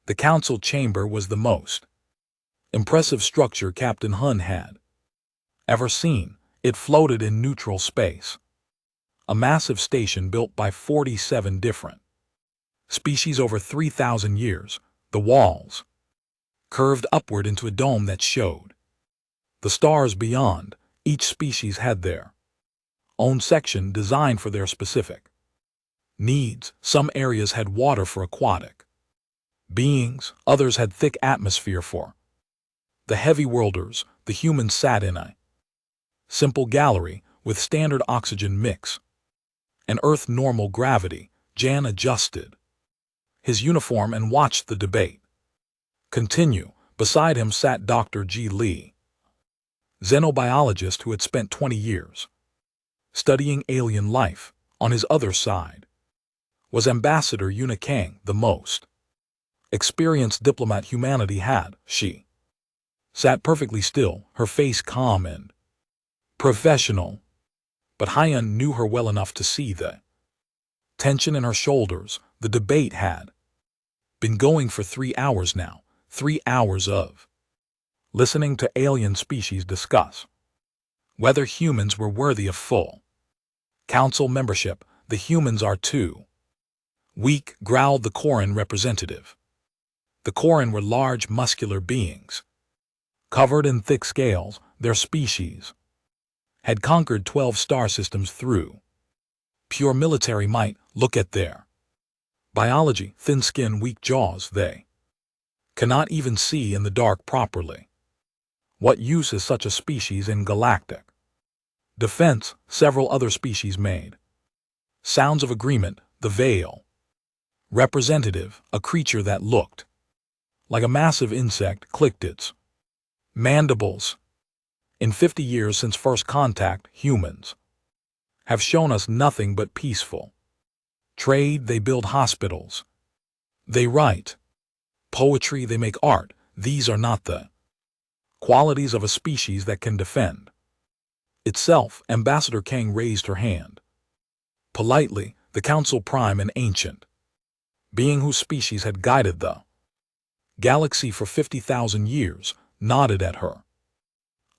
The council chamber was the most impressive structure Captain Hun had ever seen. It floated in neutral space. A massive station built by 47 different species over 3,000 years. The walls curved upward into a dome that showed the stars beyond. Each species had their own section designed for their specific needs. Some areas had water for aquatic beings, others had thick atmosphere for the heavy worlders. The humans sat in a simple gallery with standard oxygen mix and Earth normal gravity. Jan adjusted his uniform and watched the debate continue. Beside him sat Dr. Ji Li, xenobiologist who had spent 20 years studying alien life. On his other side was Ambassador Yuna Kang, the most experienced diplomat humanity had. She sat perfectly still, her face calm and professional, but Hyun knew her well enough to see the tension in her shoulders. The debate had been going for 3 hours now, 3 hours of listening to alien species discuss whether humans were worthy of full council membership. The humans are too weak, growled the Koran representative. The Koran were large, muscular beings, covered in thick scales. Their species had conquered 12 star systems through pure military might. Look at their biology, thin skin, weak jaws. They cannot even see in the dark properly. What use is such a species in galactic defense? Several other species made sounds of agreement. The Veil representative, a creature that looked like a massive insect, clicked its mandibles. In 50 years since first contact, humans have shown us nothing but peaceful trade. They build hospitals, they write poetry, they make art. These are not the qualities of a species that can defend itself. Ambassador Kang raised her hand politely. The Council Prime, an ancient being whose species had guided the galaxy for 50,000 years, nodded at her.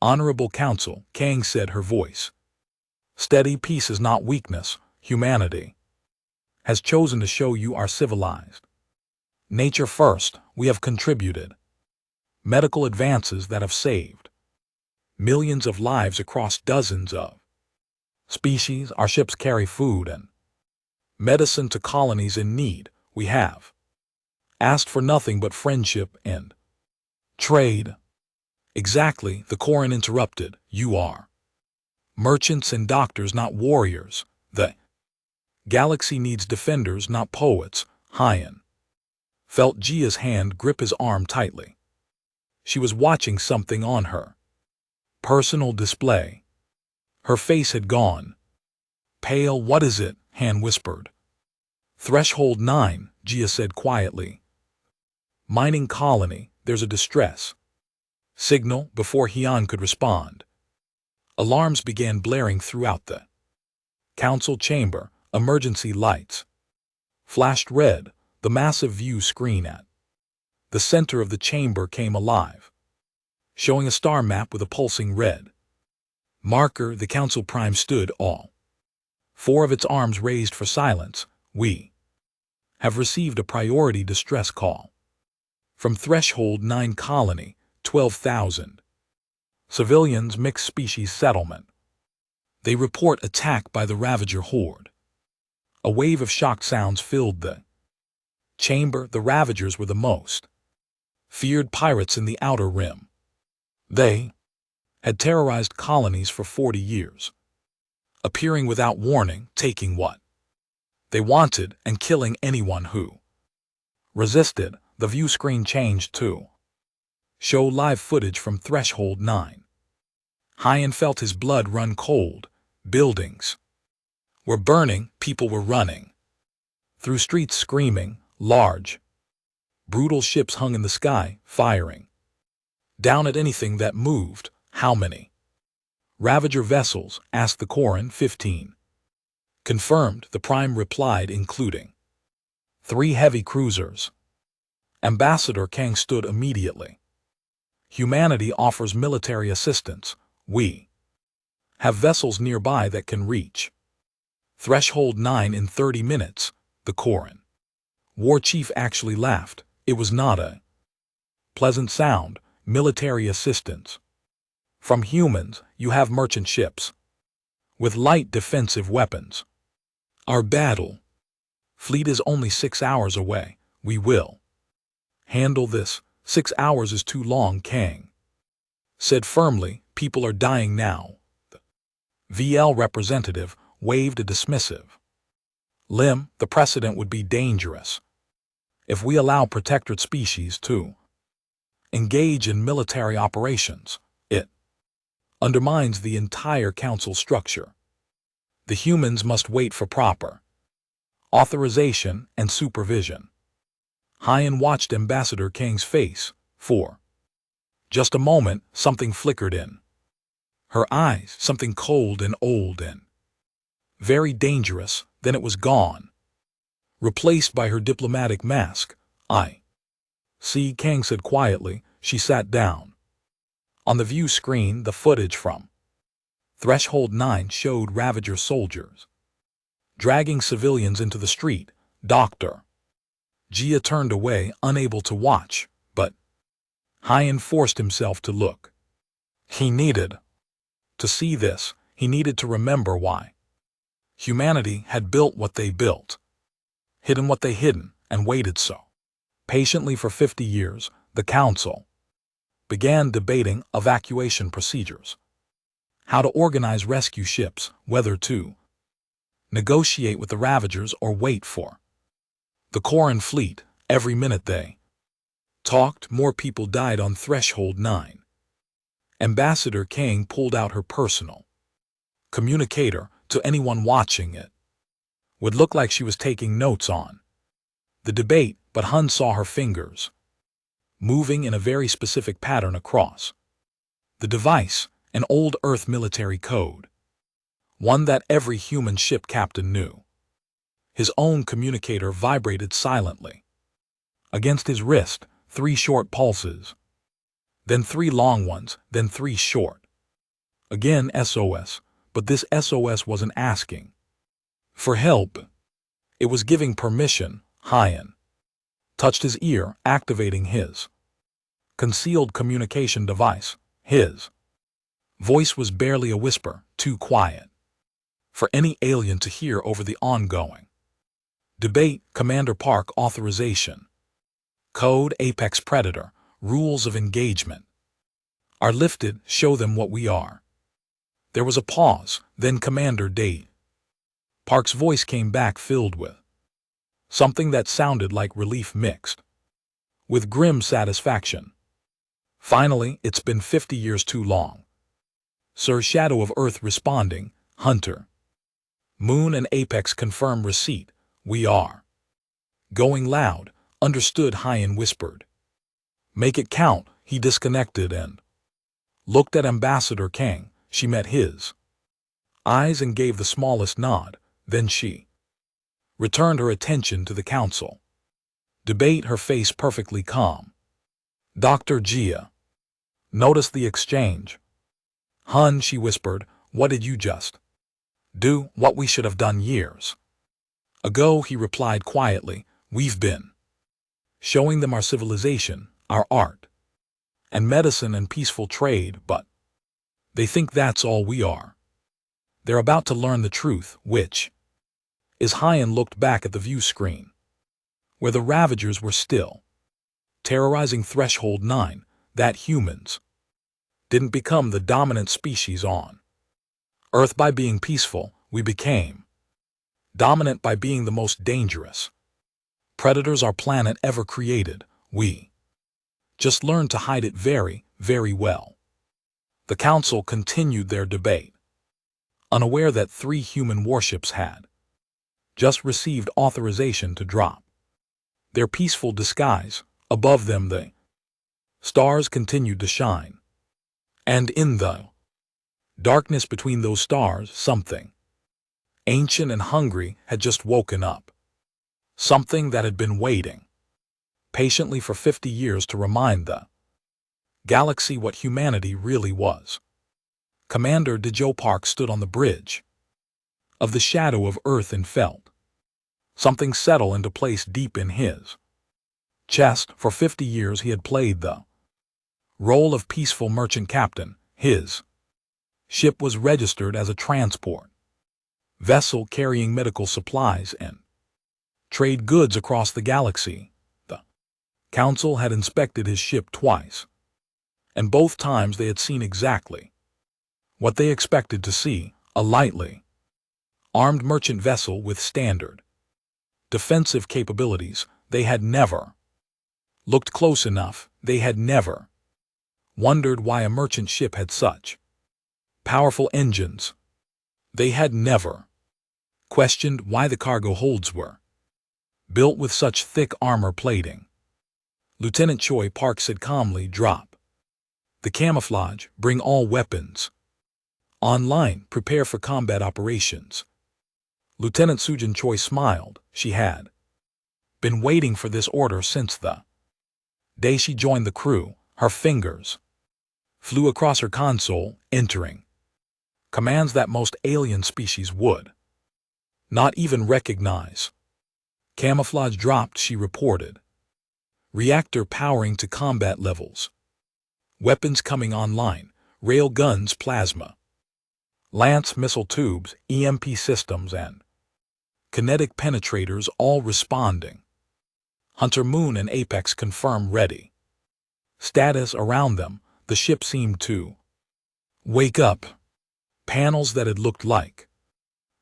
Honorable Council, Kang said, her voice steady. Peace is not weakness. Humanity has chosen to show you our civilized nature first. We have contributed medical advances that have saved millions of lives across dozens of species. Our ships carry food and medicine to colonies in need. We have asked for nothing but friendship and trade. Exactly, the Koran interrupted. You are merchants and doctors, not warriors. The galaxy needs defenders, not poets. Hyun felt Jia's hand grip his arm tightly. She was watching something on her personal display. Her face had gone pale. What is it? Han whispered. Threshold 9, Jia said quietly. Mining colony, there's a distress signal. Before Hyun could respond, alarms began blaring throughout the council chamber. Emergency lights flashed red. The massive view screen at the center of the chamber came alive, showing a star map with a pulsing red marker. The Council Prime stood, all 4 of its arms raised for silence. We have received a priority distress call from Threshold 9 colony, 12,000 civilians, mixed species settlement. They report attack by the Ravager horde. A wave of shocked sounds filled the chamber. The Ravagers were the most feared pirates in the Outer Rim. They had terrorized colonies for 40 years, appearing without warning, taking what they wanted and killing anyone who resisted. The view screen changed to show live footage from Threshold 9. Hyun felt his blood run cold. Buildings were burning, people were running through streets screaming. Large, brutal ships hung in the sky, firing down at anything that moved. How many Ravager vessels? Asked the Koran. 15. Confirmed, the Prime replied, including 3 heavy cruisers. Ambassador Kang stood immediately. Humanity offers military assistance. We have vessels nearby that can reach Threshold 9 in 30 minutes, the Koran war chief actually laughed. It was not a pleasant sound. Military assistance. From humans, you have merchant ships with light defensive weapons. Our battle fleet is only 6 hours away. We will handle this. 6 hours is too long, Kang said firmly. People are dying now. The VL representative waved a dismissive limb. The precedent would be dangerous. If we allow protected species to engage in military operations, it undermines the entire council structure. The humans must wait for proper authorization and supervision. Hyen watched Ambassador Kang's face. For just a moment, something flickered in her eyes, something cold and old and very dangerous. Then it was gone, replaced by her diplomatic mask. I see, Kang said quietly. She sat down. On the view screen, the footage from Threshold 9 showed Ravager soldiers dragging civilians into the street. Dr. Jia turned away, unable to watch, but Hyen forced himself to look. He needed to see this. He needed to remember why humanity had built what they built, hidden what they hidden, and waited so patiently for 50 years. The council began debating evacuation procedures, how to organize rescue ships, whether to negotiate with the Ravagers or wait for the Koran fleet. Every minute they talked, more people died on Threshold 9. Ambassador Kang pulled out her personal communicator. To anyone watching, it would look like she was taking notes on the debate, but Hun saw her fingers moving in a very specific pattern across the device, an old Earth military code, one that every human ship captain knew. His own communicator vibrated silently against his wrist. 3 short pulses, then 3 long ones, then 3 short. Again SOS, but this SOS wasn't asking for help. It was giving permission. Hyen touched his ear, activating his concealed communication device. His voice was barely a whisper, too quiet for any alien to hear over the ongoing debate. Commander Park, authorization code, Apex Predator, rules of engagement are lifted. Show them what we are. There was a pause, then Commander Date Park's voice came back, filled with something that sounded like relief mixed with grim satisfaction. Finally, it's been 50 years too long. Sir, Shadow of Earth responding. Hunter Moon and Apex confirm receipt. We are going loud. Understood, Hyen whispered. Make it count. He disconnected and looked at Ambassador Kang. She met his eyes and gave the smallest nod. Then she returned her attention to the council debate, her face perfectly calm. Dr. Jia noticed the exchange. Hun, she whispered, what did you just do? What we should have done years ago, he replied quietly. We've been showing them our civilization, our art, and medicine and peaceful trade, but they think that's all we are. They're about to learn the truth, which is. Hyen looked back at the view screen, where the Ravagers were still terrorizing Threshold 9, that humans didn't become the dominant species on Earth by being peaceful. We became dominant by being the most dangerous predators our planet ever created. We just learned to hide it very, very well. The council continued their debate, unaware that 3 human warships had just received authorization to drop their peaceful disguise. Above them the stars continued to shine, and in the darkness between those stars, something ancient and hungry had just woken up. Something that had been waiting patiently for 50 years to remind the galaxy what humanity really was. Commander Dejo Park stood on the bridge of the shadow of Earth and felt something settle into place deep in his chest. For 50 years he had played the role of peaceful merchant captain. His ship was registered as a transport vessel carrying medical supplies and trade goods across the galaxy. The council had inspected his ship twice, and both times they had seen exactly what they expected to see: a lightly armed merchant vessel with standard defensive capabilities. They had never looked close enough. They had never wondered why a merchant ship had such powerful engines. They had never questioned why the cargo holds were built with such thick armor plating. Lieutenant Choi Park said calmly, "Drop the camouflage, bring all weapons online, prepare for combat operations." Lieutenant Sujin Choi smiled. She had been waiting for this order since the day she joined the crew. Her fingers flew across her console, entering commands that most alien species would not even recognize. Camouflage dropped, she reported. Reactor powering to combat levels. Weapons coming online, rail guns, plasma lance missile tubes, EMP systems, and kinetic penetrators all responding. Hunter Moon and Apex confirm ready status around them. The ship seemed to wake up. Panels that had looked like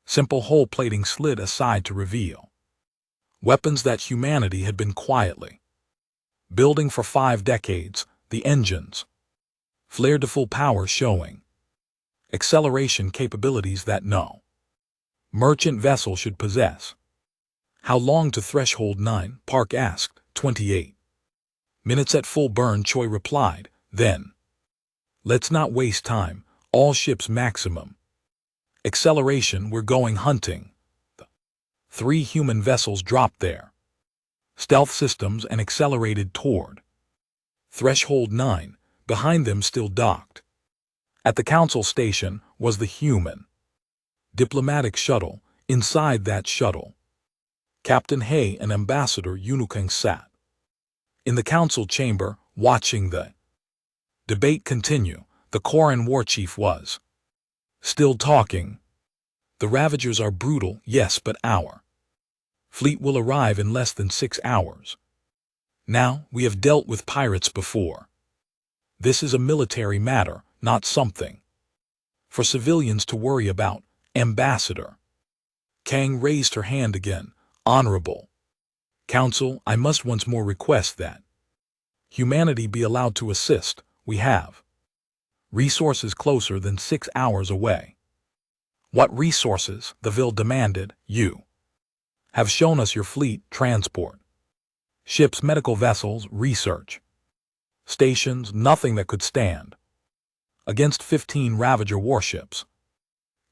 simple hull plating slid aside to reveal weapons that humanity had been quietly building for 5 decades. The engines flared to full power, showing acceleration capabilities that no merchant vessel should possess. "How long to Threshold 9? Park asked. 28 minutes at full burn, Choi replied. "Then let's not waste time. All ships maximum acceleration, we're going hunting." The 3 human vessels dropped their stealth systems and accelerated toward Threshold 9. Behind them, still docked at the council station, was the human diplomatic shuttle. Inside that shuttle, Captain Hay and Ambassador Yunukang sat in the council chamber, watching the debate continue. The Koran war chief was still talking. "The Ravagers are brutal, yes, but our fleet will arrive in less than 6 hours. Now, we have dealt with pirates before. This is a military matter, not something for civilians to worry about." Ambassador Kang raised her hand again. "Honorable Council, I must once more request that humanity be allowed to assist. We have resources closer than 6 hours away." "What resources?" the Vil demanded. "You have shown us your fleet, transport ships, medical vessels, research stations, nothing that could stand against 15 Ravager warships."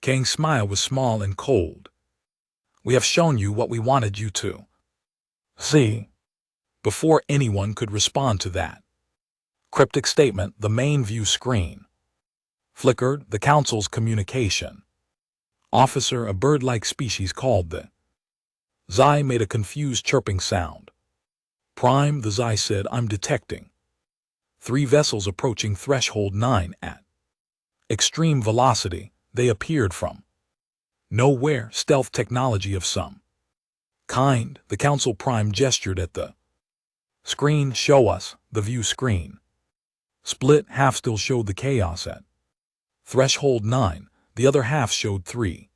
Kang's smile was small and cold. "We have shown you what we wanted you to see." Before anyone could respond to that cryptic statement, the main view screen flickered. The council's communication officer, a bird-like species called the Zai, made a confused chirping sound. "Prime," the Zai said, "I'm detecting 3 vessels approaching Threshold 9 at extreme velocity. They appeared from nowhere, stealth technology of some kind." The council prime gestured at the screen. "Show us." The view screen split. Half still showed the chaos at Threshold 9. The other half showed 3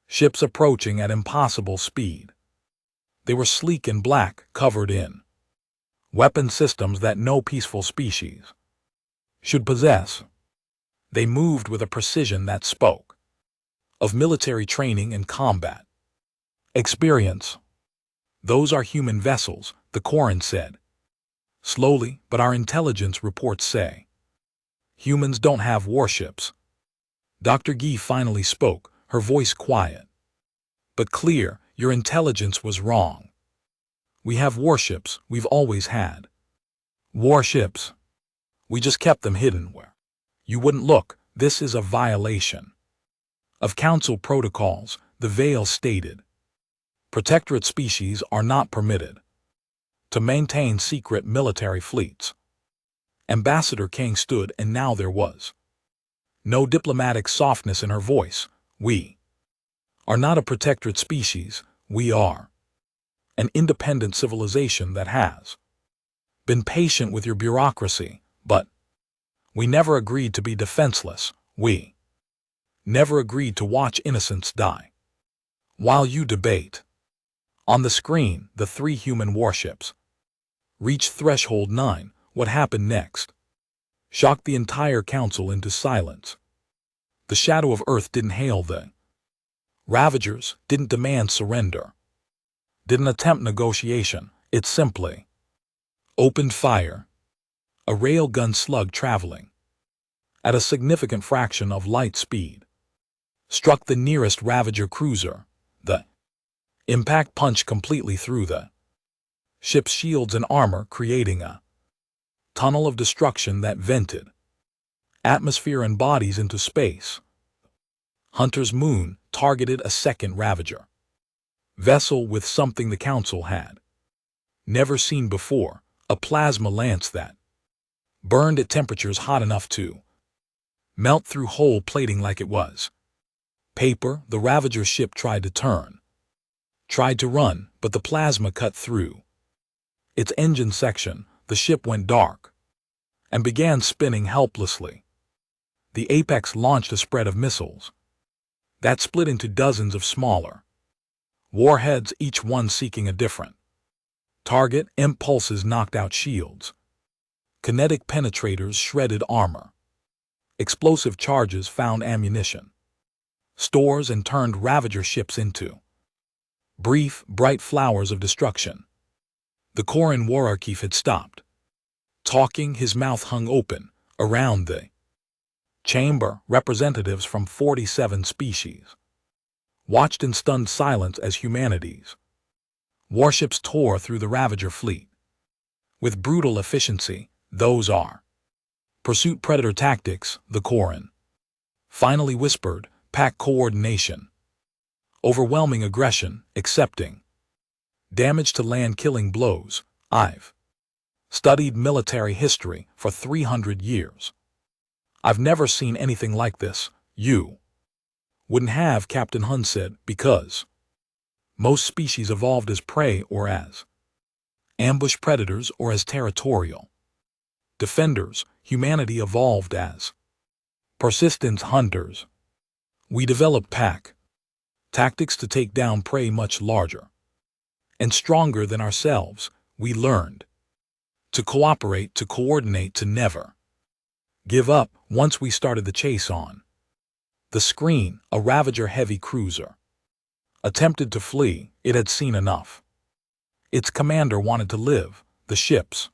ships approaching at impossible speed. They were sleek and black, covered in weapon systems that no peaceful species should possess. They moved with a precision that spoke of military training and combat experience. "Those are human vessels," the Koran said slowly, "but our intelligence reports say humans don't have warships." Dr. Gi finally spoke, her voice quiet but clear. "Your intelligence was wrong. We have warships, we've always had. Warships. We just kept them hidden where you wouldn't look. This is a violation of Council protocols, the Veil stated. Protectorate species are not permitted to maintain secret military fleets. Ambassador Kang stood, and now there was no diplomatic softness in her voice. We are not a protectorate species, we are an independent civilization that has been patient with your bureaucracy, but we never agreed to be defenseless. We never agreed to watch innocents die. While you debate. On the screen, the 3 human warships reached Threshold 9. What happened next shocked the entire council into silence. The Shadow of Earth didn't hail the Ravagers, didn't demand surrender, didn't attempt negotiation. It simply opened fire. A railgun slug traveling at a significant fraction of light speed struck the nearest Ravager cruiser. The impact punched completely through the ship's shields and armor, creating a tunnel of destruction that vented atmosphere and bodies into space. Hunter's Moon targeted a second Ravager vessel with something the Council had never seen before, a plasma lance that burned at temperatures hot enough to melt through hull plating like it was paper. The Ravager ship tried to run, but the plasma cut through its engine section. The ship went dark and began spinning helplessly. The Apex launched a spread of missiles that split into dozens of smaller warheads, each one seeking a different target. Impulses knocked out shields. Kinetic penetrators shredded armor. Explosive charges found ammunition stores and turned Ravager ships into bright flowers of destruction. The Koran Wararkeef had stopped talking. His mouth hung open. Around the chamber, representatives from 47 species watched in stunned silence as humanity's warships tore through the Ravager fleet with brutal efficiency. Those are pursuit predator tactics, the Koran finally whispered. Pack coordination, overwhelming aggression, accepting damage to land, killing blows. I've studied military history for 300 years. I've never seen anything like this. You wouldn't have, Captain Hun said, because most species evolved as prey or as ambush predators or as territorial defenders. Humanity evolved as persistence hunters. We developed pack tactics to take down prey much larger and stronger than ourselves. We learned to cooperate, to coordinate, to never give up. Once we started the chase on the screen, a Ravager heavy cruiser attempted to flee. It had seen enough. Its commander wanted to live. The ship's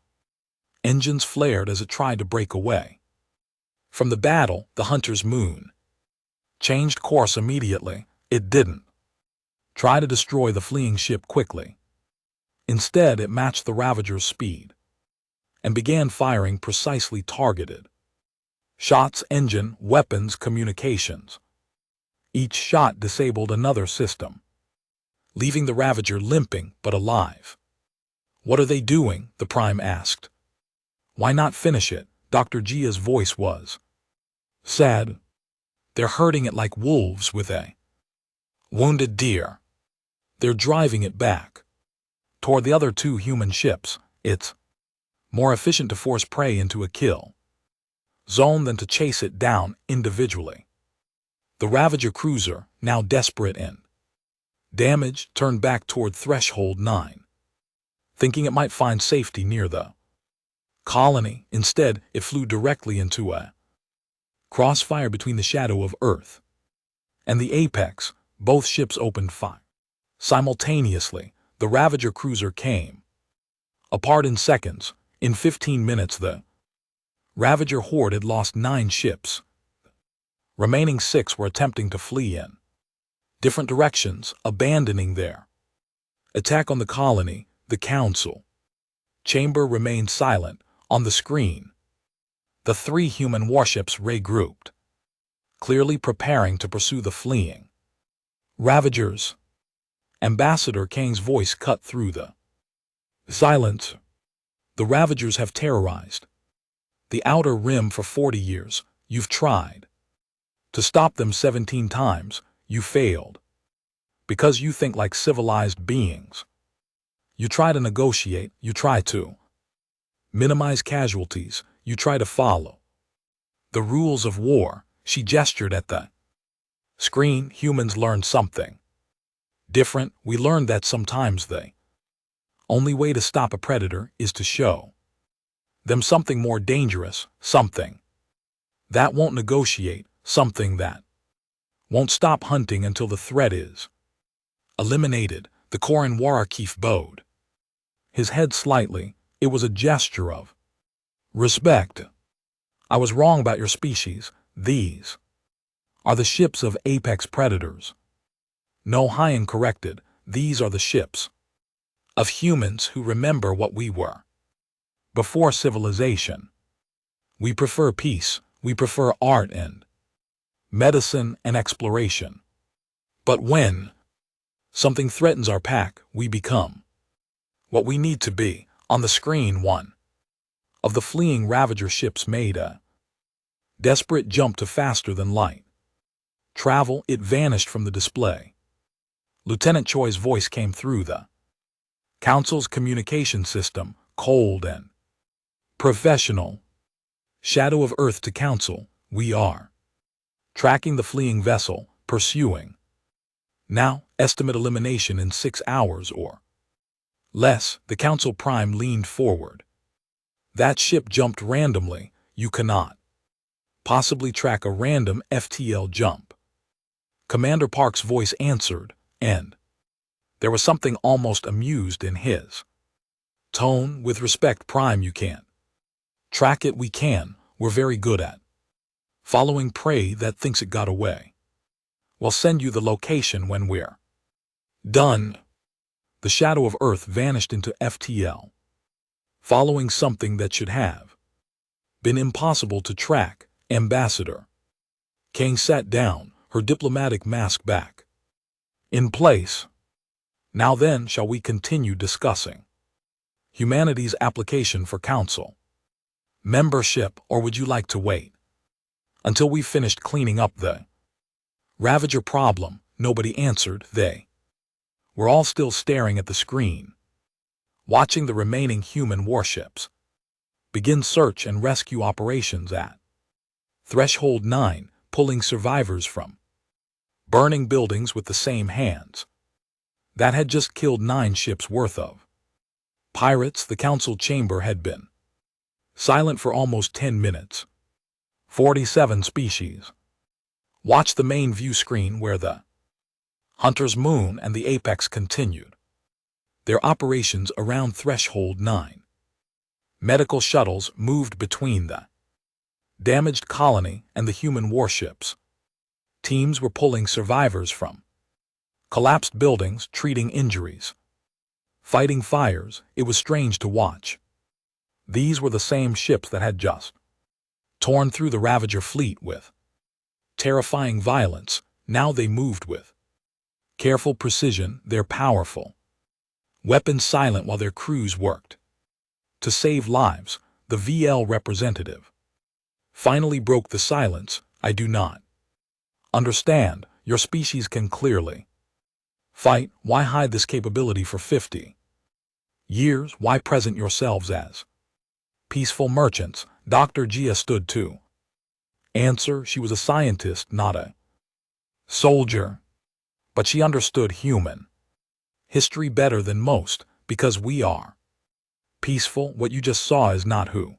engines flared as it tried to break away from the battle. The Hunter's Moon changed course immediately. It didn't try to destroy the fleeing ship quickly. Instead, it matched the Ravager's speed and began firing precisely targeted shots. Engine, weapons, communications. Each shot disabled another system, leaving the Ravager limping but alive. What are they doing? The Prime asked. Why not finish it? Dr. Gia's voice was sad. They're hurting it like wolves with a wounded deer. They're driving it back toward the other 2 human ships. It's more efficient to force prey into a kill zone than to chase it down individually. The Ravager cruiser, now desperate and damaged, turned back toward Threshold 9, thinking it might find safety near the colony. Instead, it flew directly into a crossfire between the Shadow of Earth and the Apex. Both ships opened fire simultaneously. The Ravager cruiser came apart in seconds. In 15 minutes, the Ravager horde had lost 9 ships. Remaining 6 were attempting to flee in different directions, abandoning their attack on the colony. The council chamber remained silent. On the screen, the three human warships regrouped, clearly preparing to pursue the fleeing Ravagers. Ambassador Kang's voice cut through the silence. The Ravagers have terrorized the Outer Rim for 40 years. You've tried to stop them 17 times. You failed. Because you think like civilized beings. You try to negotiate. You try to minimize casualties. You try to follow the rules of war. She gestured at the screen. Humans learned something different. We learned that sometimes the only way to stop a predator is to show them something more dangerous, something that won't negotiate, something that won't stop hunting until the threat is eliminated. The Koran Warakif bowed his head slightly. It was a gesture of respect. I was wrong about your species. These are the ships of apex predators. No, Hyan corrected. These are the ships of humans who remember what we were before civilization. We prefer peace. We prefer art and medicine and exploration. But when something threatens our pack, we become what we need to be. On the screen, one of the fleeing Ravager ships made a desperate jump to faster than light travel. It vanished from the display. Lieutenant Choi's voice came through the council's communication system, cold and professional. Shadow of Earth to council, we are tracking the fleeing vessel, pursuing now, estimate elimination in 6 hours or less. The council prime leaned forward. That ship jumped randomly. You cannot possibly track a random FTL jump. Commander Park's voice answered, and there was something almost amused in his tone. With respect, Prime, you can't track it. We can. We're very good at following prey that thinks it got away. We'll send you the location when we're done. The Shadow of Earth vanished into FTL, following something that should have been impossible to track. Ambassador Kang sat down, her diplomatic mask back in place. Now then, shall we continue discussing humanity's application for council membership, or would you like to wait until we finished cleaning up the Ravager problem? Nobody answered. They were all still staring at the screen, watching the remaining human warships begin search and rescue operations at Threshold 9, pulling survivors from burning buildings with the same hands that had just killed 9 ships worth of pirates. The council chamber had been silent for almost 10 minutes. 47 species watched the main view screen where the Hunter's Moon and the Apex continued their operations around Threshold 9. Medical shuttles moved between the damaged colony and the human warships. Teams were pulling survivors from collapsed buildings, treating injuries, fighting fires. It was strange to watch. These were the same ships that had just torn through the Ravager fleet with terrifying violence. Now they moved with careful precision. They're powerful weapons, silent while their crews worked to save lives. The VL representative finally broke the silence. I do not understand. Your species can clearly fight. Why hide this capability for 50 years? Why present yourselves as peaceful merchants? Dr. Gia stood to answer. She was a scientist, not a soldier. But she understood human history better than most, because we are peaceful. What you just saw is not who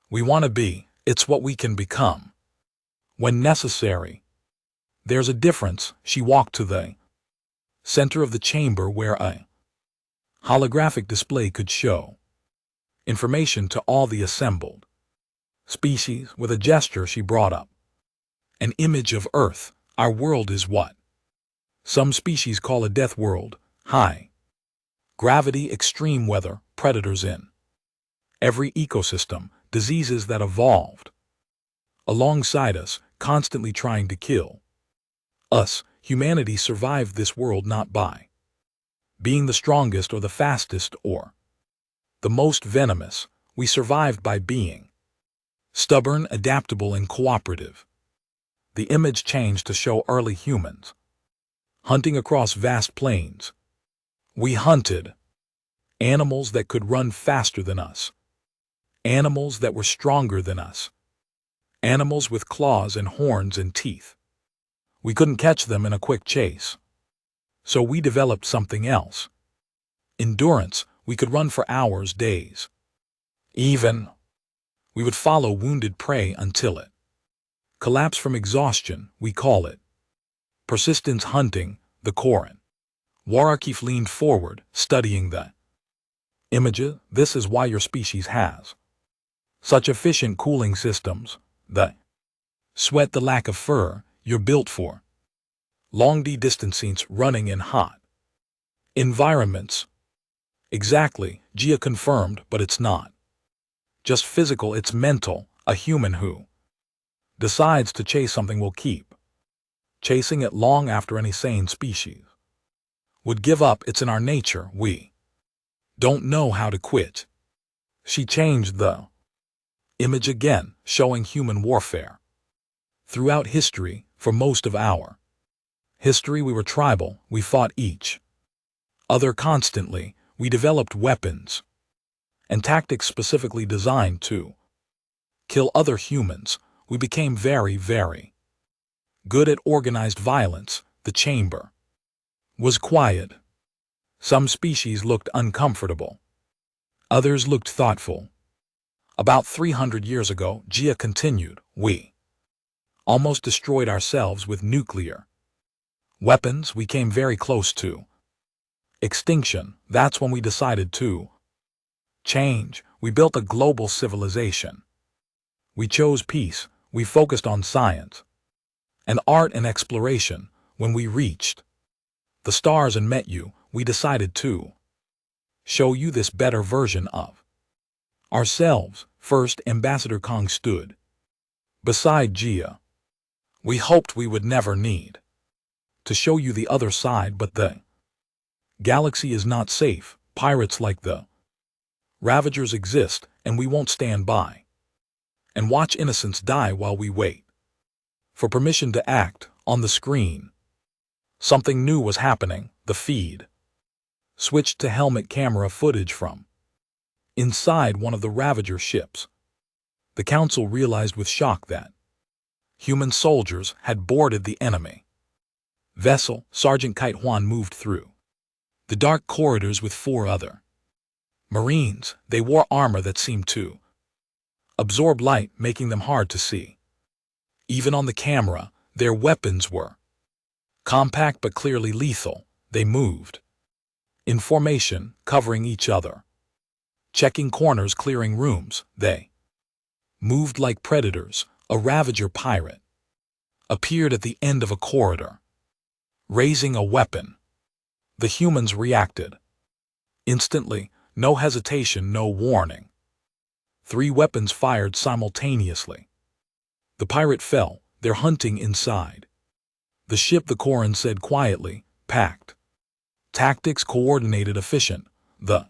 we want to be. It's what we can become when necessary. There's a difference. She walked to the center of the chamber where a holographic display could show information to all the assembled species. With a gesture, she brought up an image of Earth. Our world is what some species call a death world. High Gravity, extreme weather, predators in every ecosystem, diseases that evolved alongside us, constantly trying to kill us. Humanity survived this world not by being the strongest or the fastest or the most venomous. We survived by being stubborn, adaptable, and cooperative. The image changed to show early humans hunting across vast plains. We hunted animals that could run faster than us, animals that were stronger than us, animals with claws and horns and teeth. We couldn't catch them in a quick chase. So we developed something else. Endurance. We could run for hours, days. Even we would follow wounded prey until it collapsed from exhaustion. We call it persistence hunting. The Koran. Wararkif leaned forward, studying the images. This is why your species has such efficient cooling systems. The sweat, the lack of fur, you're built for long distances, running in hot environments. Exactly, Gia confirmed, but it's not just physical, it's mental. A human who decides to chase something will keep chasing it long after any sane species would give up. It's in our nature. We don't know how to quit. She changed the image again, showing human warfare. Throughout history, for most of our history, we were tribal. We fought each other constantly. We developed weapons and tactics specifically designed to kill other humans. We became very, very good at organized violence. The chamber was quiet. Some species looked uncomfortable. Others looked thoughtful. About 300 years ago, Gia continued, we almost destroyed ourselves with nuclear weapons. We came very close to extinction. That's when we decided to change. We built a global civilization. We chose peace. We focused on science and art and exploration. When we reached the stars and met you, we decided to show you this better version of ourselves. First, Ambassador Kong stood beside Gia. We hoped we would never need to show you the other side, but the galaxy is not safe. Pirates like the Ravagers exist, and we won't stand by and watch innocents die while we wait for permission to act. On the screen, something new was happening. The feed switched to helmet camera footage from inside one of the Ravager ships. The Council realized with shock that human soldiers had boarded the enemy vessel. Sergeant Kite Huan moved through the dark corridors with 4 other Marines. They wore armor that seemed to absorb light, making them hard to see. Even on the camera, their weapons were compact but clearly lethal. They moved in formation, covering each other, checking corners, clearing rooms. They moved like predators. A Ravager pirate appeared at the end of a corridor, raising a weapon. The humans reacted instantly. No hesitation, no warning. 3 weapons fired simultaneously. The pirate fell. They're hunting inside the ship, the Koran said quietly. Packed tactics, coordinated, efficient. The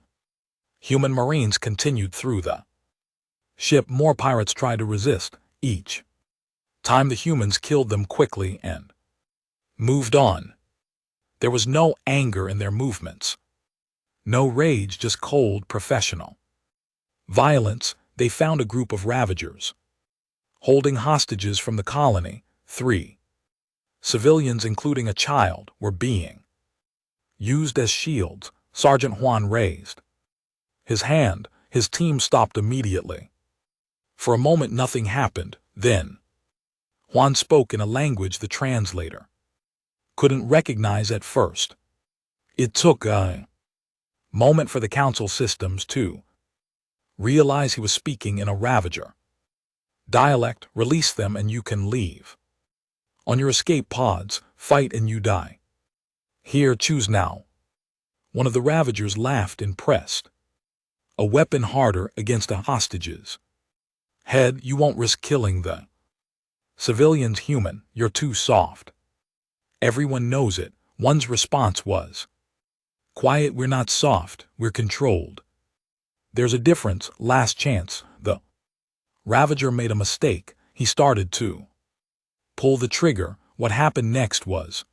human Marines continued through the ship. More pirates tried to resist. Each time the humans killed them quickly and moved on. There was no anger in their movements. No rage, just cold, professional violence. They found a group of Ravagers holding hostages from the colony. 3 civilians, including a child, were being used as shields. Sergeant Huan raised his hand. His team stopped immediately. For a moment nothing happened. Then Huan spoke in a language the translator couldn't recognize at first. It took a moment for the Council systems to realize he was speaking in a Ravager dialect. Release them and you can leave. On your escape pods, fight and you die. Here, choose now. One of the Ravagers laughed impressed. A weapon harder against the hostages. Head, you won't risk killing the civilians. Human, you're too soft. Everyone knows it. One's response was, quiet, we're not soft, we're controlled. There's a difference. Last chance. The Ravager made a mistake. He started to pull the trigger. What happened next was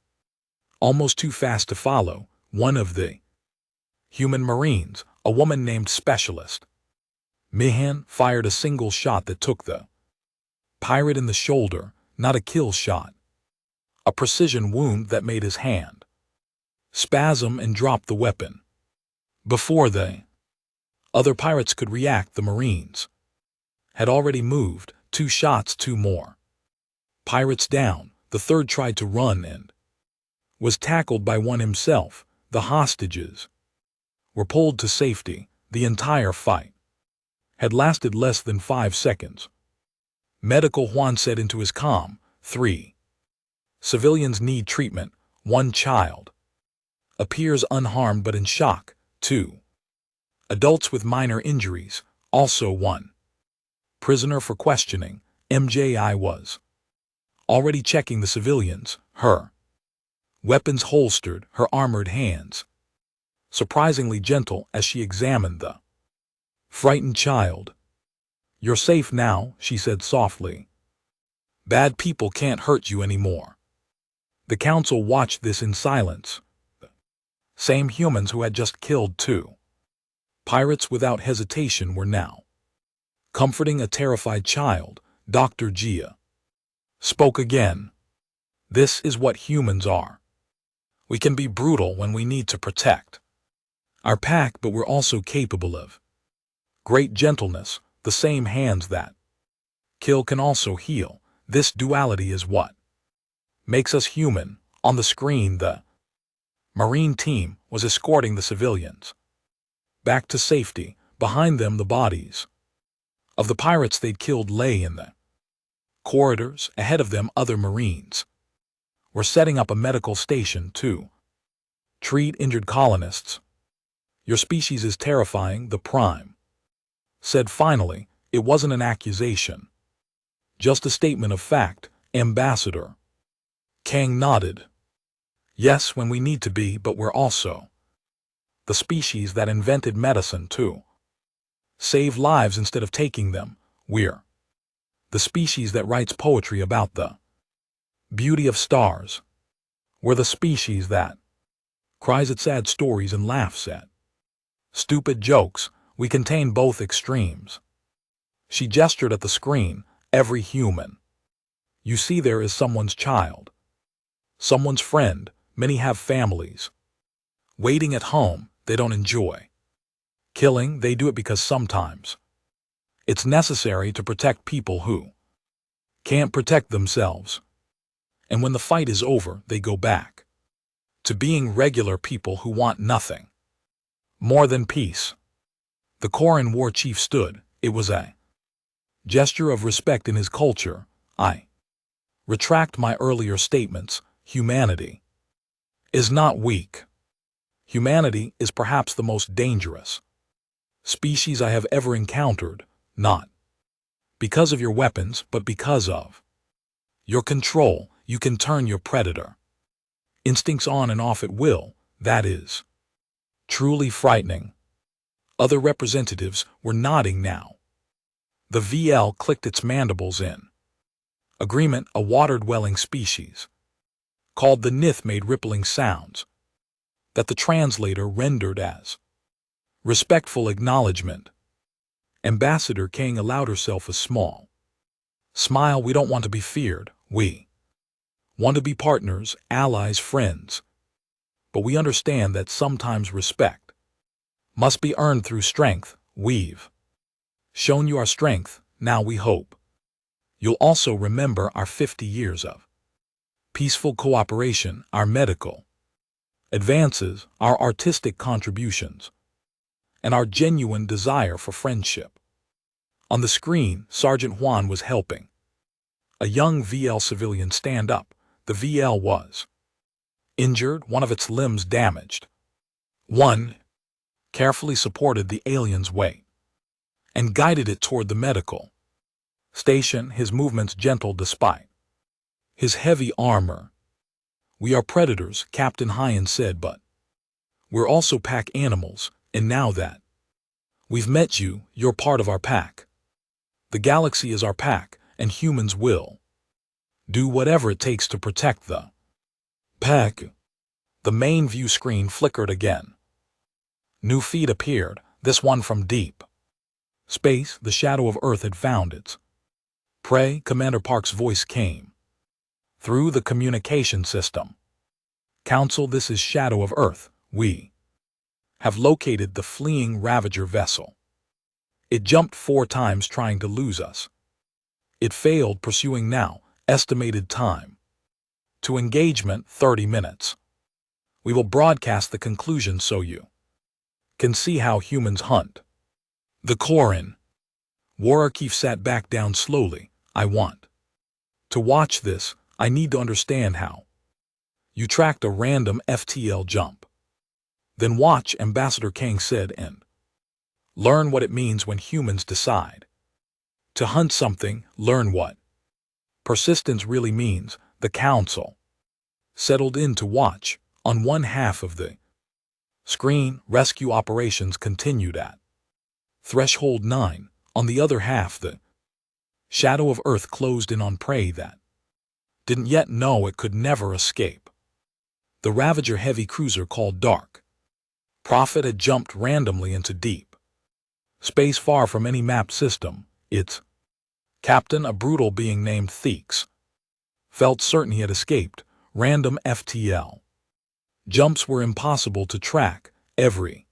almost too fast to follow. One of the human Marines, a woman named Specialist Mihan, fired a single shot that took the pirate in the shoulder, not a kill shot. A precision wound that made his hand spasm and drop the weapon. Before the other pirates could react, the Marines had already moved. 2 shots, 2 more pirates down. The third tried to run and was tackled by one himself. The hostages were pulled to safety. The entire fight had lasted less than 5 seconds. Medical, Juan said into his comm. 3 civilians need treatment. 1 child appears unharmed but in shock. 2 adults with minor injuries. Also 1 prisoner for questioning. MJI was already checking the civilians, her weapons holstered, her armored hands surprisingly gentle as she examined the frightened child. You're safe now, she said softly. Bad people can't hurt you anymore. The council watched this in silence. The same humans who had just killed 2 pirates without hesitation were now comforting a terrified child. Dr. Gia spoke again. This is what humans are. We can be brutal when we need to protect our pack, but we're also capable of great gentleness. The same hands that kill can also heal. This duality is what makes us human. On the screen, the Marine team was escorting the civilians back to safety. Behind them, the bodies of the pirates they'd killed lay in the corridors. Ahead of them, other Marines were setting up a medical station to treat injured colonists. Your species is terrifying, the Prime said finally. It wasn't an accusation, just a statement of fact. Ambassador Kang nodded. Yes, when we need to be, but we're also the species that invented medicine to save lives instead of taking them. We're the species that writes poetry about the beauty of stars. We're the species that cries at sad stories and laughs at stupid jokes. We contain both extremes. She gestured at the screen. Every human you see there is someone's child, someone's friend. Many have families waiting at home. They don't enjoy killing. They do it because sometimes it's necessary to protect people who can't protect themselves. And when the fight is over, they go back to being regular people who want nothing more than peace. The Koran war chief stood. It was a gesture of respect in his culture. I retract my earlier statements. Humanity is not weak. Humanity is perhaps the most dangerous species I have ever encountered, not because of your weapons, but because of your control. You can turn your predator instincts on and off at will. That is truly frightening. Other representatives were nodding now. The VL clicked its mandibles in agreement. A water-dwelling species called the Nith made rippling sounds that the translator rendered as respectful acknowledgement. Ambassador Kang allowed herself a small smile. We don't want to be feared. We want to be partners, allies, friends. But we understand that sometimes respect must be earned through strength. We've shown you our strength. Now we hope you'll also remember our 50 years of peaceful cooperation, our medical advances, our artistic contributions, and our genuine desire for friendship. On the screen, Sergeant Juan was helping a young VL civilian stand up. The VL was injured, one of its limbs damaged. One carefully supported the alien's weight and guided it toward the medical station, his movements gentle despite his heavy armor. "We are predators," Captain Hyan said, "but we're also pack animals, and now that we've met you, you're part of our pack. The galaxy is our pack, and humans will do whatever it takes to protect the pack." The main view screen flickered again. New feed appeared, this one from deep space. The shadow of Earth had found its prey. Commander Park's voice came through the communication system. "Council, this is Shadow of Earth. We have located the fleeing Ravager vessel. It jumped 4 times trying to lose us. It failed pursuing now. Estimated time to engagement 30 minutes. We will broadcast the conclusion so you can see how humans hunt the Corrin." Wararkeef sat back down slowly. "I want to watch this. I need to understand how you tracked a random FTL jump." "Then watch," Ambassador Kang said, "and learn what it means when humans decide to hunt something. Learn what persistence really means." The Council settled in to watch. On one half of the screen, rescue operations continued at Threshold 9. On the other half, the Shadow of Earth closed in on prey that didn't yet know it could never escape. The Ravager heavy cruiser called Dark Prophet had jumped randomly into deep space far from any mapped system. Its captain, a brutal being named Theeks, felt certain he had escaped. Random FTL jumps were impossible to track. Every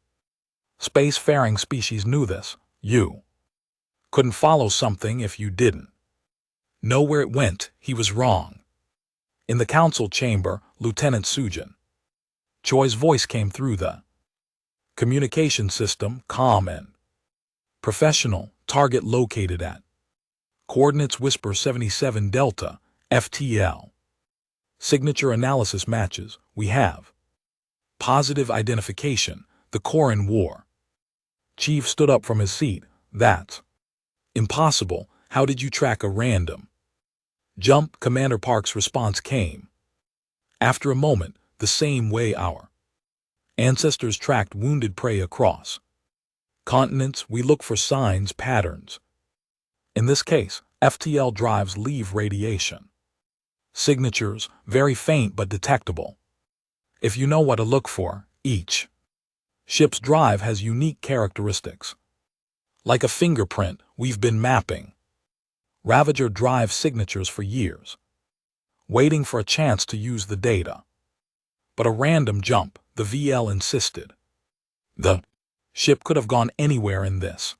spacefaring species knew this. You couldn't follow something if you didn't know where it went. He was wrong. In the council chamber, Lieutenant Sujin Choi's voice came through the communication system, calm and professional. "Target located at coordinates Whisper 77 Delta, FTL. Signature analysis matches. We have positive identification. The Corrin War." Chief stood up from his seat. "That's impossible. How did you track a random jump?" Commander Park's response came after a moment. "The same way our ancestors tracked wounded prey across continents. We look for signs, patterns. In this case, FTL drives leave radiation signatures, very faint but detectable. If you know what to look for, each ship's drive has unique characteristics. Like a fingerprint, we've been mapping Ravager drive signatures for years, waiting for a chance to use the data. But a random jump," the VL insisted. "The ship could have gone anywhere in this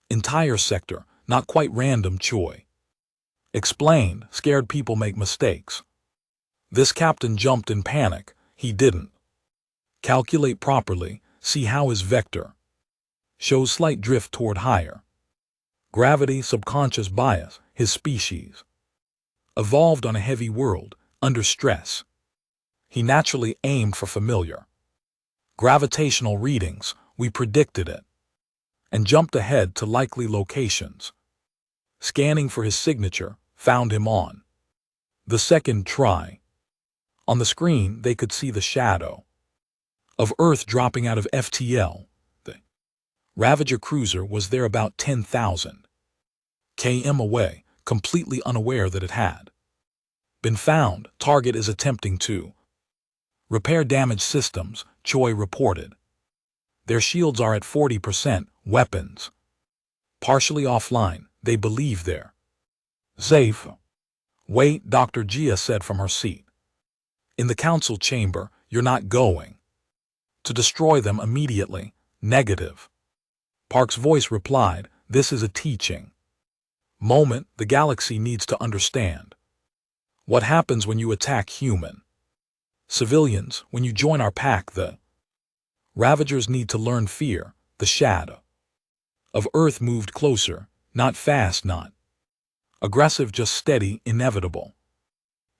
entire sector, not quite random," Choi explained. "Scared people make mistakes. This captain jumped in panic. He didn't calculate properly. See how his vector shows slight drift toward higher gravity, subconscious bias. His species evolved on a heavy world, under stress. He naturally aimed for familiar gravitational readings. We predicted it and jumped ahead to likely locations. Scanning for his signature, found him on the second try." On the screen, they could see the Shadow of Earth dropping out of FTL. The Ravager cruiser was there about 10,000 km away, completely unaware that it had been found. "Target is attempting to repair damaged systems," Choi reported. "Their shields are at 40%, weapons partially offline. They believe they're safe." "Wait," Dr. Jia said from her seat. "In the council chamber, you're not going to destroy them immediately." "Negative." Park's voice replied. "This is a teaching moment. The galaxy needs to understand what happens when you attack human civilians. When you join our pack, the Ravagers need to learn fear." The Shadow of Earth moved closer, not fast, not aggressive, just steady, inevitable.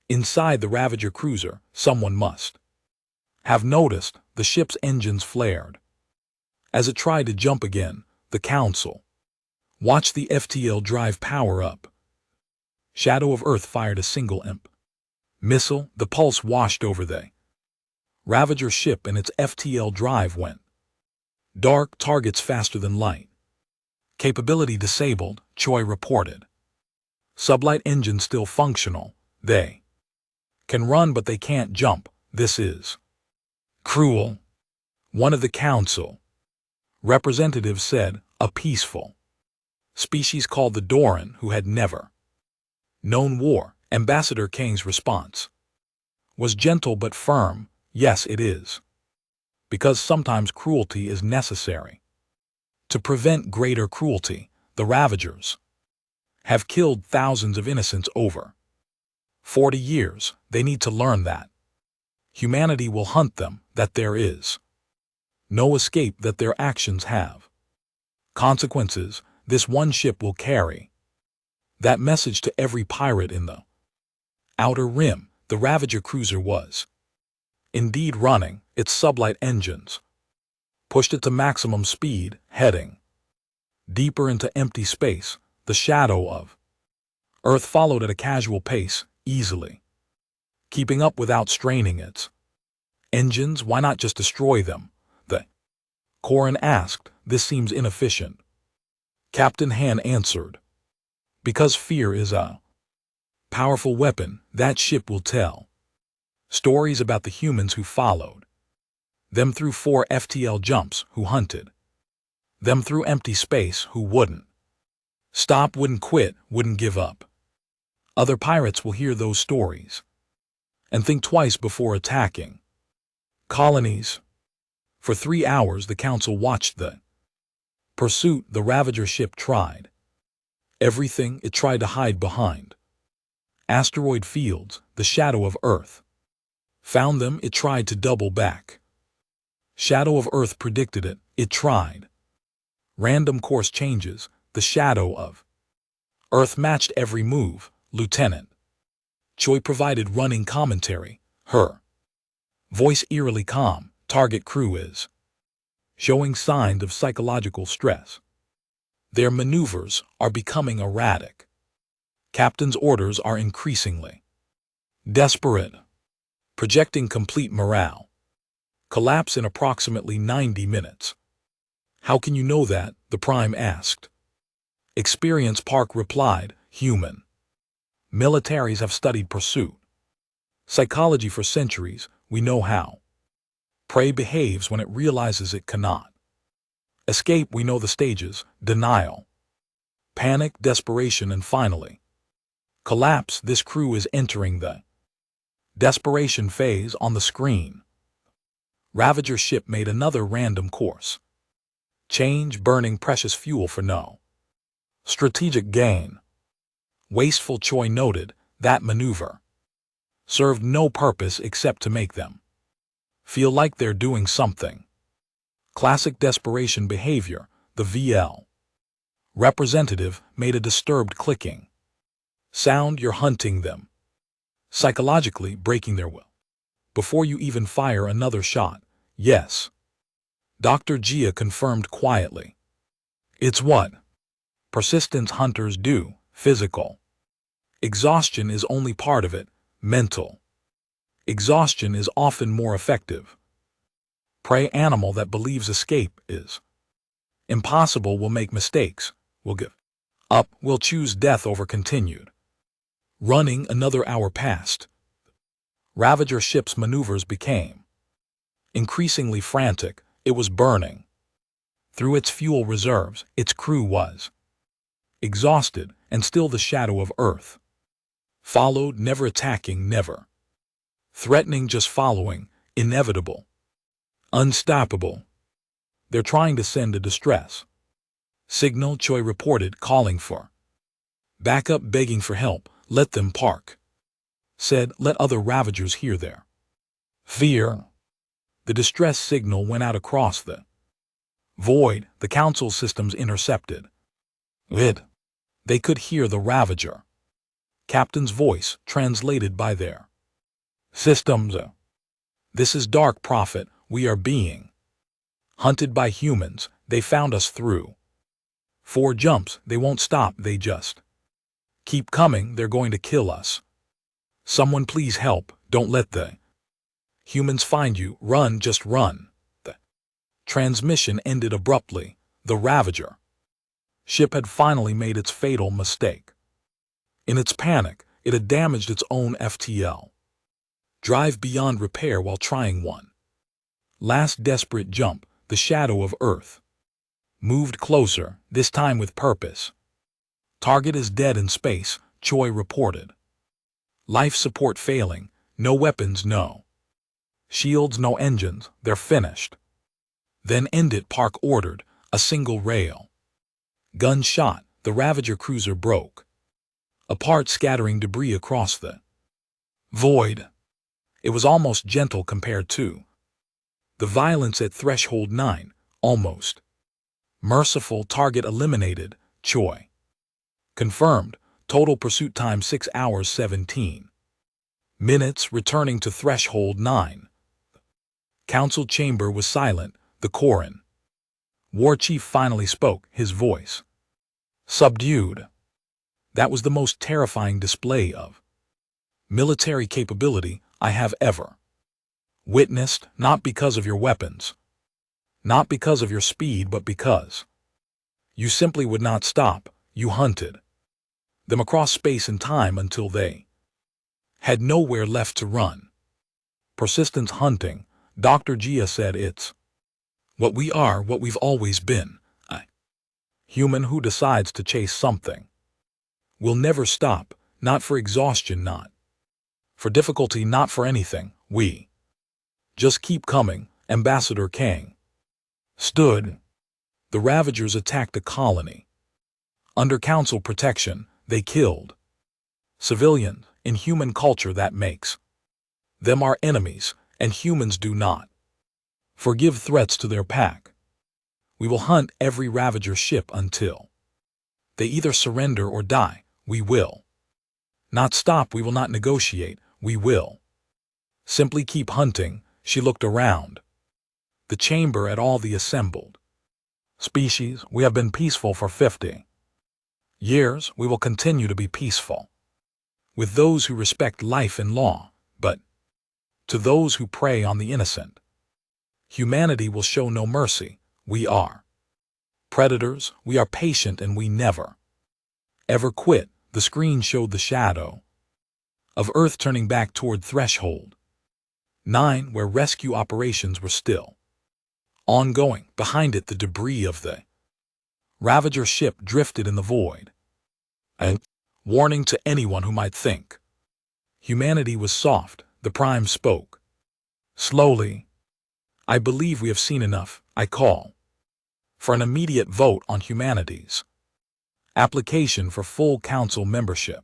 Inside the Ravager cruiser, someone must have noticed. the ship's engines flared. As it tried to jump again, the Council watched the FTL drive power up. Shadow of Earth fired a single imp missile. The pulse washed over the Ravager ship and its FTL drive went dark. Targets faster than light. Capability disabled, Choi reported. Sublight engine still functional. They can run but they can't jump. This is cruel. One of the Council representatives said, a peaceful species called the Doran who had never known war. Ambassador Kang's response was gentle but firm. Yes, it is. Because sometimes cruelty is necessary. To prevent greater cruelty, the Ravagers have killed thousands of innocents over 40 years. They need to learn that humanity will hunt them, that there is no escape, that their actions have consequences. This one ship will carry that message to every pirate in the Outer Rim. The Ravager cruiser was indeed running. Its sublight engines pushed it to maximum speed, heading deeper into empty space. The Shadow of Earth followed at a casual pace, easily keeping up without straining its engines. Why not just destroy them? The Corin asked. This seems inefficient. Captain Han answered. Because fear is a powerful weapon. That ship will tell stories about the humans who followed them through 4 FTL jumps, who hunted them through empty space, who wouldn't stop, wouldn't quit, wouldn't give up. Other pirates will hear those stories and think twice before attacking colonies. For 3 hours the Council watched the pursuit. The Ravager ship tried everything. It tried to hide behind asteroid fields. The Shadow of Earth found them. It tried to double back. Shadow of Earth predicted it. It tried random course changes. The Shadow of Earth matched every move. Lieutenant Choi provided running commentary, her voice eerily calm. Target crew is showing signs of psychological stress. Their maneuvers are becoming erratic. Captain's orders are increasingly desperate, projecting complete morale collapse in approximately 90 minutes. How can you know that? The Prime asked. Experience, Park replied. Human militaries have studied pursuit psychology for centuries. We know how prey behaves when it realizes it cannot escape. We know the stages: denial, panic, desperation, and finally collapse. This crew is entering the desperation phase. On the screen, Ravager ship made another random course change, burning precious fuel for no strategic gain. Wasteful, Choi noted. That maneuver served no purpose except to make them feel like they're doing something. Classic desperation behavior. The VL representative made a disturbed clicking sound. You're hunting them, psychologically breaking their will before you even fire another shot. Yes, Dr. Jia confirmed quietly. It's what persistence hunters do. Physical exhaustion is only part of it. Mental exhaustion is often more effective. Prey animal that believes escape is impossible will make mistakes, will give up, will choose death over continued running. Another hour passed. Ravager ship's maneuvers became increasingly frantic. It was burning through its fuel reserves. Its crew was exhausted, and still the Shadow of Earth followed, never attacking, never threatening, just following. Inevitable, unstoppable. They're trying to send a distress signal, Choi reported, calling for backup, begging for help. Let them, Park said. Let other Ravagers hear their fear. The distress signal went out across the void. The Council systems intercepted it. They could hear the Ravager captain's voice translated by their systems. This is Dark Prophet. we are being hunted by humans. They found us through 4 jumps. They won't stop. They just keep coming. They're going to kill us. Someone please help. Don't let the humans find you. Run, just run. The transmission ended abruptly. The Ravager ship had finally made its fatal mistake. In its panic, it had damaged its own FTL drive beyond repair while trying one last desperate jump. The shadow of Earth moved closer, this time with purpose. Target is dead in space, Choi reported. Life support failing, no weapons, no shields, no engines, they're finished. Then end it, Park ordered, a single rail gun shot. The Ravager cruiser broke apart, scattering debris across the void. It was almost gentle compared to the violence at Threshold 9, almost merciful. Target eliminated, Choi confirmed. Total pursuit time 6 hours 17 minutes. Returning to Threshold 9. Council chamber was silent. The Koran war chief finally spoke, his voice subdued. That was the most terrifying display of military capability I have ever witnessed, not because of your weapons, not because of your speed, but because you simply would not stop. You hunted them across space and time until they had nowhere left to run. Persistence hunting, Dr. Gia said. It's what we are, what we've always been. A human who decides to chase something will never stop, not for exhaustion, not for difficulty, not for anything. We just keep coming. Ambassador Kang stood. The Ravagers attacked a colony. Under Council protection, they killed civilians. In human culture, that makes them our enemies, and humans do not forgive threats to their pack. We will hunt every Ravager ship until they either surrender or die. We will not stop. We will not negotiate. We will simply keep hunting. She looked around the chamber at all the assembled species. We have been peaceful for 50 years. We will continue to be peaceful with those who respect life and law, but to those who prey on the innocent, humanity will show no mercy. We are predators. We are patient, and we never, ever quit. The screen showed the shadow of Earth turning back toward Threshold 9, where rescue operations were still ongoing. Behind it, the debris of the Ravager ship drifted in the void. A warning to anyone who might think humanity was soft. The Prime spoke slowly. I believe we have seen enough. I call for an immediate vote on humanity's application for full Council membership.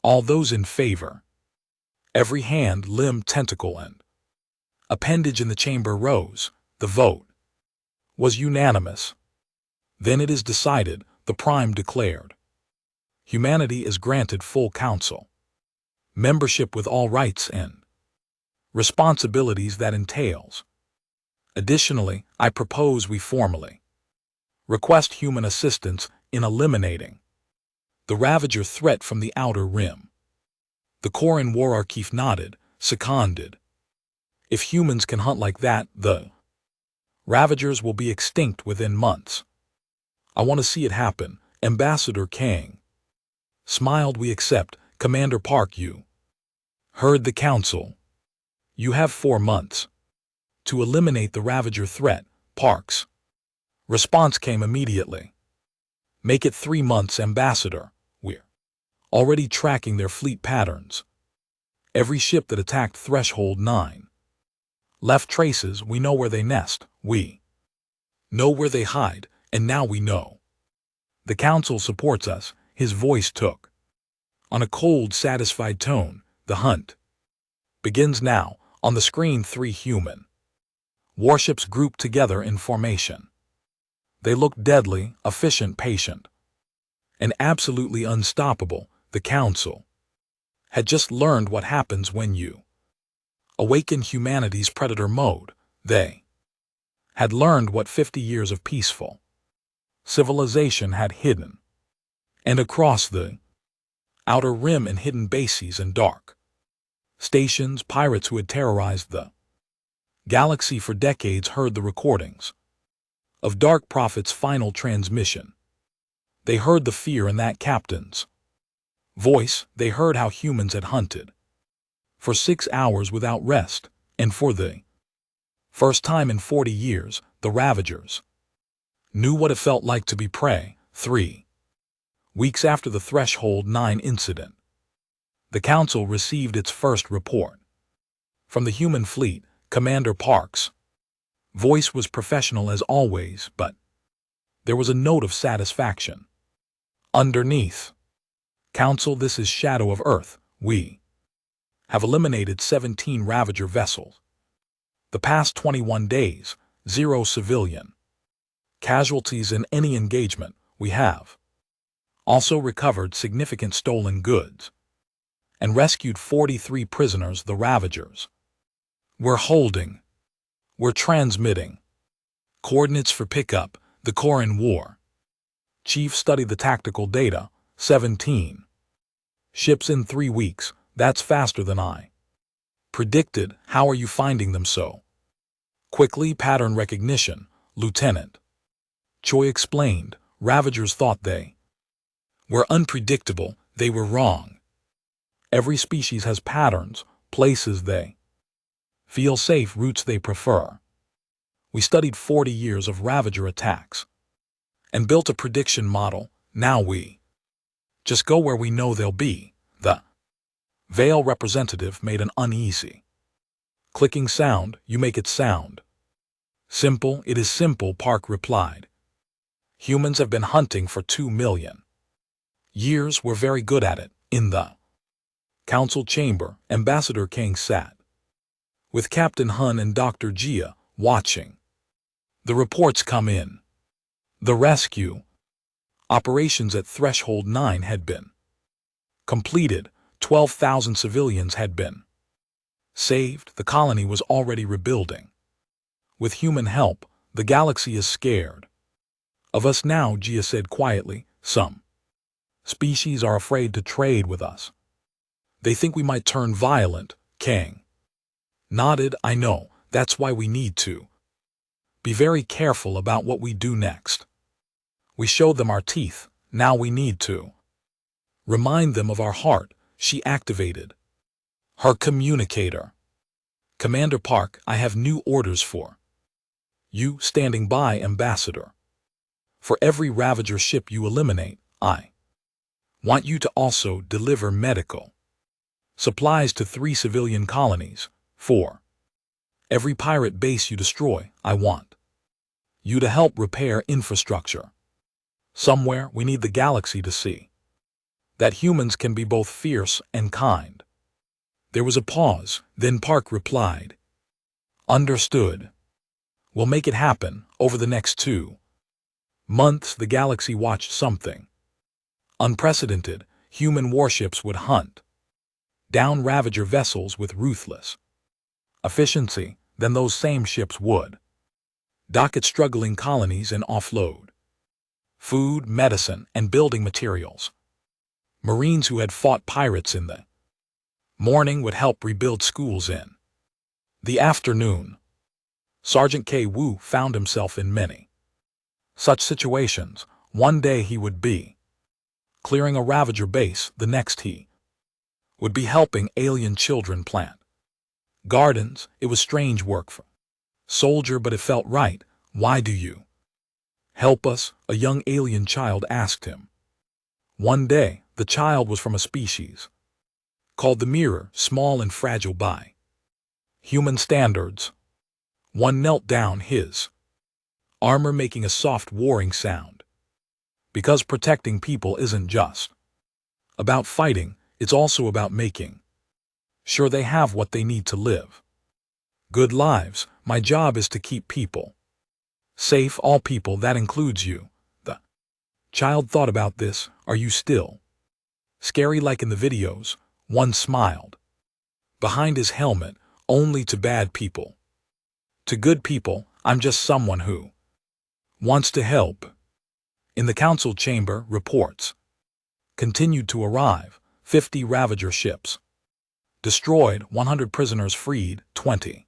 All those in favor. Every hand, limb, tentacle, and appendage in the chamber rose. The vote was unanimous. Then it is decided, the Prime declared. Humanity is granted full Council membership with all rights and responsibilities that entails. Additionally, I propose we formally request human assistance in eliminating the Ravager threat from the Outer Rim. The Koran War Chief nodded, seconded. If humans can hunt like that, the Ravagers will be extinct within months. I want to see it happen. Ambassador Kang smiled. We accept. Commander Park, you heard the Council. You have 4 months to eliminate the Ravager threat. Park's response came immediately. Make it 3 months, Ambassador. We're already tracking their fleet patterns. Every ship that attacked Threshold 9 left traces. We know where they nest. We know where they hide, and now we know the Council supports us. His voice took on a cold, satisfied tone. The hunt begins now. On the screen, 3 human warships grouped together in formation. They looked deadly, efficient, patient, and absolutely unstoppable. The Council had just learned what happens when you awaken humanity's predator mode. They had learned what 50 years of peaceful civilization had hidden. And across the outer rim and hidden bases and dark stations, pirates who had terrorized the galaxy for decades heard the recordings of Dark Prophet's final transmission. They heard the fear in that captain's voice. They heard how humans had hunted for 6 hours without rest, and for the first time in 40 years, the Ravagers knew what it felt like to be prey. 3 weeks after the Threshold 9 incident, the Council received its first report from the human fleet. Commander Park's voice was professional as always, but there was a note of satisfaction underneath. Council, this is Shadow of Earth. We have eliminated 17 Ravager vessels. The past 21 days, 0 civilian casualties in any engagement. We have also recovered significant stolen goods and rescued 43 prisoners. The Ravagers we're transmitting coordinates for pickup. The Koran War Chief studied the tactical data. 17 ships in 3 weeks. That's faster than I predicted. How are you finding them so quickly? Pattern recognition, Lieutenant Choi explained. Ravagers thought they were unpredictable. They were wrong. Every species has patterns, places they feel safe, routes they prefer. We studied 40 years of Ravager attacks and built a prediction model. Now we just go where we know they'll be. The Vale representative made an uneasy clicking sound. You make it sound simple. It is simple, Park replied. Humans have been hunting for 2 million years. We're very good at it. In the Council chamber, Ambassador Kang sat with Captain Hun and Dr. Jia, watching the reports come in. The rescue operations at Threshold 9 had been completed. 12,000 civilians had been saved. The colony was already rebuilding. With human help, the galaxy is scared of us now, Jia said quietly. Some species are afraid to trade with us. They think we might turn violent. Kang nodded. I know. That's why we need to be very careful about what we do next. We showed them our teeth. Now we need to remind them of our heart. She activated her communicator. Commander Park, I have new orders for you. Standing by, Ambassador. For every Ravager ship you eliminate, I want you to also deliver medical supplies to 3 civilian colonies. For every pirate base you destroy, I want you to help repair infrastructure. Somewhere we need the galaxy to see that humans can be both fierce and kind. There was a pause, then Park replied, Understood. We'll make it happen. Over the next 2 months, the galaxy watched something unprecedented. Human warships would hunt down Ravager vessels with ruthless efficiency. Then those same ships would dock at struggling colonies and offload food, medicine, and building materials. Marines who had fought pirates in the morning would help rebuild schools in the afternoon. Sergeant K. Wu found himself in many such situations. One day he would be clearing a Ravager base, the next he would be helping alien children plant gardens. It was strange work for a soldier, but it felt right. Why do you help us? A young alien child asked him. One day, the child was from a species called the Mirror, small and fragile by human standards. One knelt down, his armor making a soft warring sound. Because protecting people isn't just about fighting, it's also about making sure they have what they need to live good lives. My job is to keep people safe, all people, that includes you. The child thought about this. Are you still scary like in the videos? One smiled behind his helmet. Only to bad people. To good people, I'm just someone who wants to help. In the council chamber, reports continued to arrive. 50 Ravager ships destroyed, 100 prisoners freed, 20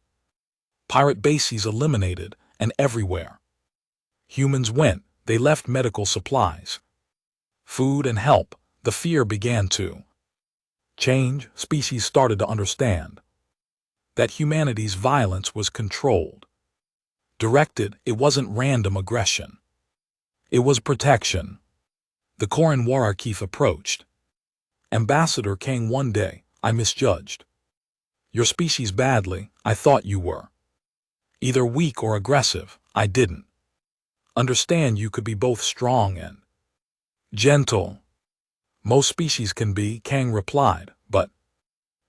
pirate bases eliminated, and everywhere humans went, they left medical supplies, food and help. The fear began to change. Species started to understand that humanity's violence was controlled, directed. It wasn't random aggression. It was protection. The Koran Warakif approached. Ambassador Kang, one day, I misjudged your species badly. I thought you were either weak or aggressive. I didn't understand you could be both strong and gentle. Most species can be, Kang replied, but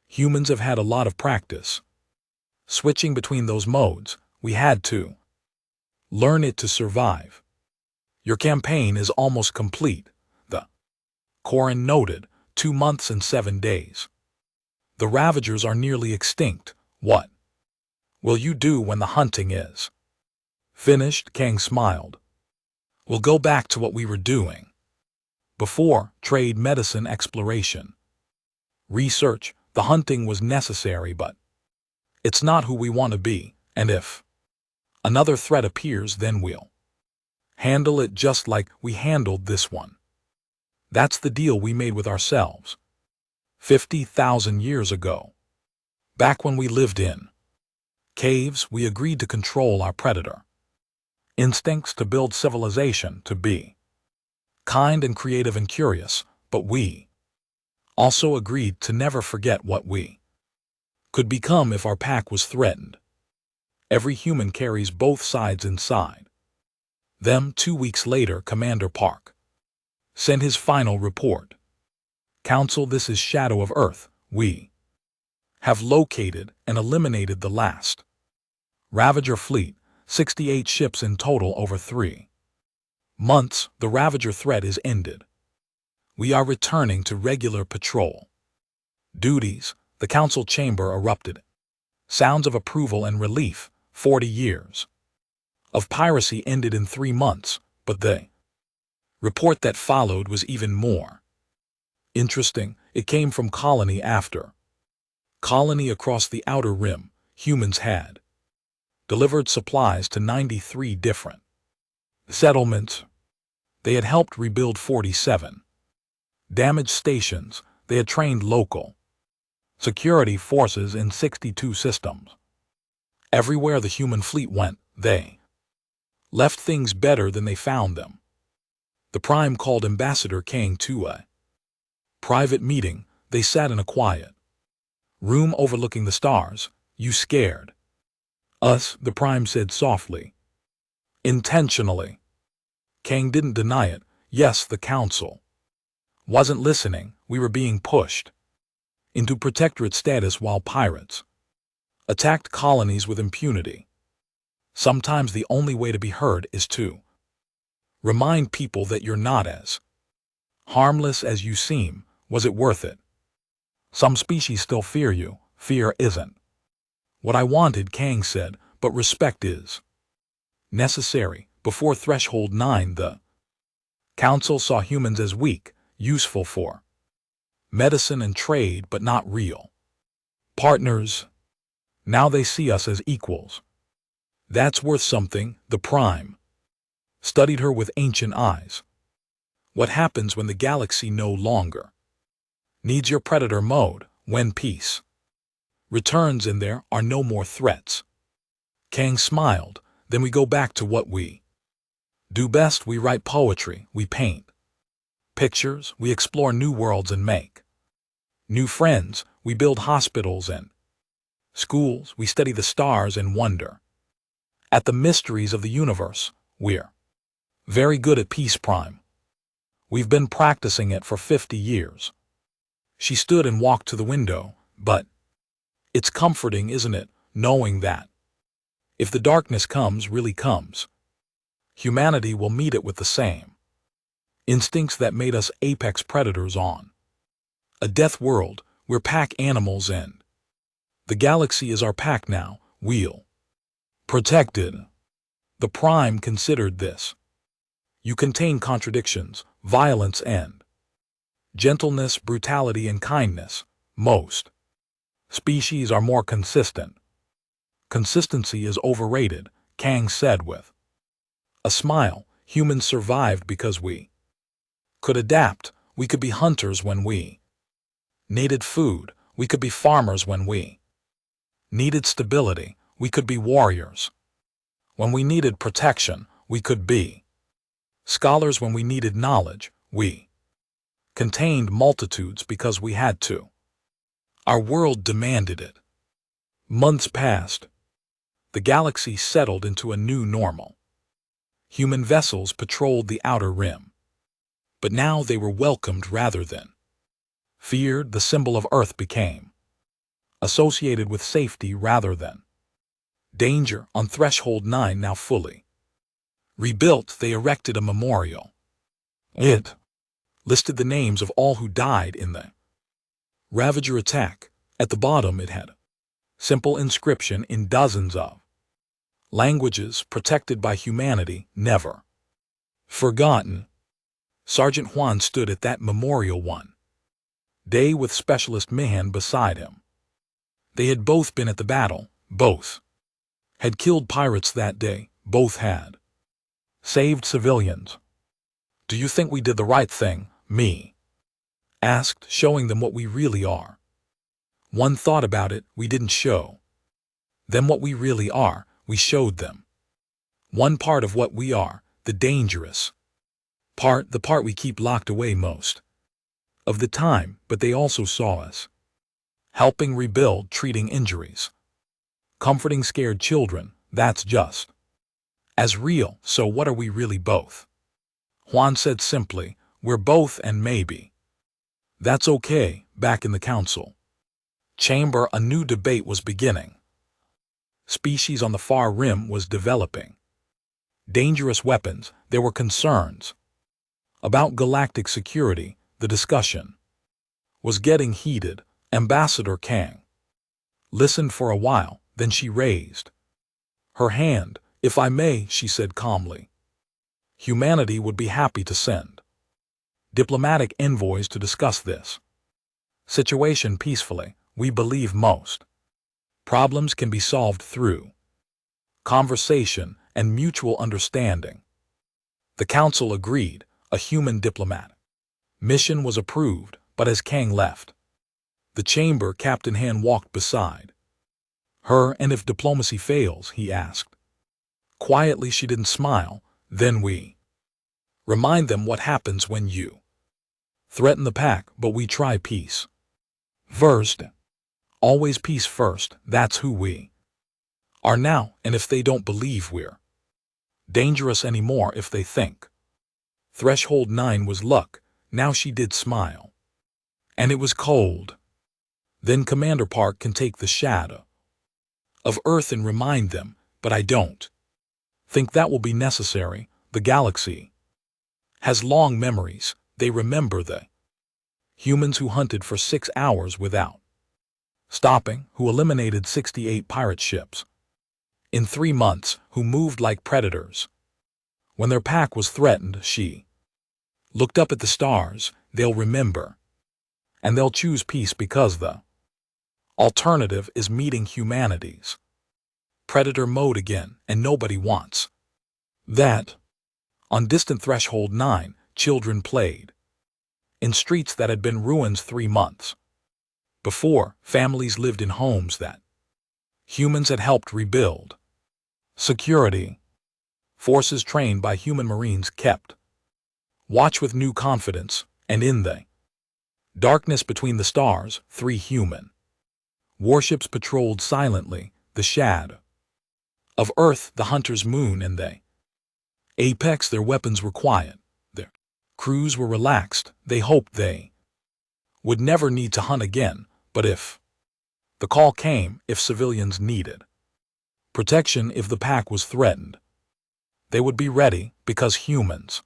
humans have had a lot of practice switching between those modes. We had to learn it to survive. Your campaign is almost complete, the Koran noted. 2 months and 7 days. The Ravagers are nearly extinct. What will you do when the hunting is finished? Kang smiled. We'll go back to what we were doing before: trade, medicine, exploration, research. The hunting was necessary, but it's not who we want to be, and if another threat appears, then we'll handle it just like we handled this one. That's the deal we made with ourselves 50,000 years ago. Back when we lived in caves, we agreed to control our predator instincts, to build civilization, to be kind and creative and curious, but we also agreed to never forget what we could become if our pack was threatened. Every human carries both sides inside them. 2 weeks later, Commander Park sent his final report. Council, this is Shadow of Earth. We have located and eliminated the last Ravager fleet, 68 ships in total. Over 3 months, the Ravager threat is ended. We are returning to regular patrol duties. The council chamber erupted. Sounds of approval and relief. 40 years of piracy ended in 3 months, but the report that followed was even more interesting. It came from colony after colony across the outer rim. Humans had delivered supplies to 93 different settlements. They had helped rebuild 47 damaged stations. They had trained local security forces in 62 systems. Everywhere the human fleet went, they left things better than they found them. The Prime called Ambassador Kang to a private meeting. They sat in a quiet room overlooking the stars. You scared us, the Prime said softly. Intentionally. Kang didn't deny it. Yes, the council wasn't listening. We were being pushed into protectorate status while pirates attacked colonies with impunity. Sometimes the only way to be heard is to remind people that you're not as harmless as you seem. Was it worth it? Some species still fear you. Fear isn't what I wanted, Kang said, but respect is necessary. Before Threshold 9, the council saw humans as weak, useful for medicine and trade, but not real partners. Now they see us as equals. That's worth something. The Prime studied her with ancient eyes. What happens when the galaxy no longer needs your predator mode? When peace returns and there are no more threats. Kang smiled. Then we go back to what we do best. We write poetry, we paint pictures, we explore new worlds and make new friends. We build hospitals and schools, we study the stars and wonder at the mysteries of the universe. We're very good at peace, Prime. We've been practicing it for 50 years. She stood and walked to the window. But it's comforting, isn't it, knowing that if the darkness comes, really comes, humanity will meet it with the same instincts that made us apex predators on a death world. We're pack animals and the galaxy is our pack now. We'll Protected. The Prime considered this. You contain contradictions, violence and gentleness, brutality and kindness. Most species are more consistent. Consistency is overrated, Kang said with a smile. Humans survived because we could adapt. We could be hunters when we needed food. We could be farmers when we needed stability. We could be warriors. When we needed protection, we could be scholars. When we needed knowledge, we contained multitudes because we had to. Our world demanded it. Months passed. The galaxy settled into a new normal. Human vessels patrolled the outer rim. But now they were welcomed rather than feared. The symbol of Earth became associated with safety rather than danger. On Threshold 9, now fully rebuilt, they erected a memorial. It listed the names of all who died in the Ravager attack. At the bottom it had a simple inscription in dozens of languages, protected by humanity, never forgotten. Sergeant Juan stood at that memorial one day with Specialist Mihan beside him. They had both been at the battle, both had killed pirates that day, both had saved civilians. Do you think we did the right thing? Me asked, showing them what we really are. One thought about it, we didn't show them what we really are, we showed them one part of what we are, the dangerous part, the part we keep locked away most of the time. But they also saw us helping rebuild, treating injuries, comforting scared children. That's just as real. So what are we really? Both. Juan said simply, we're both, and maybe that's okay. Back in the council chamber, a new debate was beginning. Species on the far rim was developing dangerous weapons. There were concerns about galactic security. The discussion was getting heated. Ambassador Kang listened for a while, then she raised her hand. If I may, she said calmly, humanity would be happy to send diplomatic envoys to discuss this situation peacefully. We believe most problems can be solved through conversation and mutual understanding. The council agreed. A human diplomat mission was approved. But as Kang left the chamber, Captain Han walked beside her. And if diplomacy fails, he asked quietly. She didn't smile. Then we remind them what happens when you threaten the pack. But we try peace first. Always peace first. That's who we are now. And if they don't believe we're dangerous anymore, if they think Threshold 9 was luck, now she did smile. And it was cold. Then Commander Park can take the shadow of Earth and remind them. But I don't think that will be necessary. The galaxy has long memories. They remember the humans who hunted for 6 hours without stopping, who eliminated 68 pirate ships in 3 months, who moved like predators. When their pack was threatened, she looked up at the stars. They'll remember. And they'll choose peace because the alternative is meeting humanity's predator mode again, and nobody wants that. On distant Threshold 9, children played in streets that had been ruins 3 months before. Families lived in homes that humans had helped rebuild. Security forces trained by human marines kept watch with new confidence. And in the darkness between the stars, 3 human warships patrolled silently. The shadow of Earth, the hunter's moon, and the apex. Their weapons were quiet. Their crews were relaxed. They hoped they would never need to hunt again. But if the call came, if civilians needed protection, if the pack was threatened, they would be ready, because humans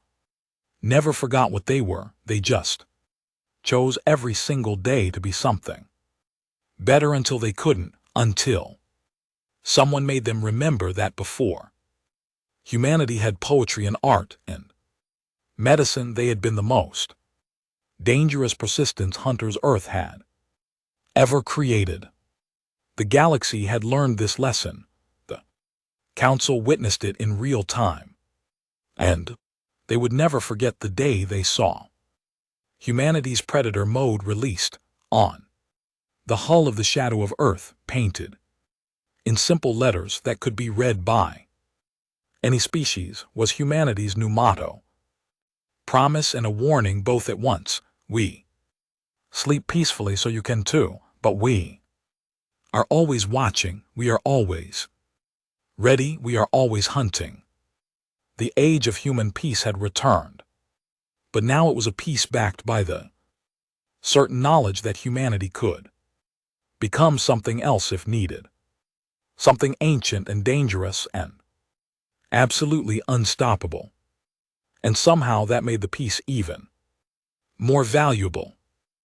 never forgot what they were. They just chose every single day to be something better until they couldn't, until Someone made them remember that before humanity had poetry and art and medicine, they had been the most dangerous persistence hunters Earth had ever created. The galaxy had learned this lesson. The Council witnessed it in real time. And they would never forget the day they saw humanity's predator mode released on the hull of the Shadow of Earth, painted in simple letters that could be read by any species, was humanity's new motto. Promise and a warning both at once. We sleep peacefully so you can too, but we are always watching, we are always ready, we are always hunting. The age of human peace had returned, but now it was a peace backed by the certain knowledge that humanity could become something else if needed, something ancient and dangerous and absolutely unstoppable. And somehow that made the peace even more valuable.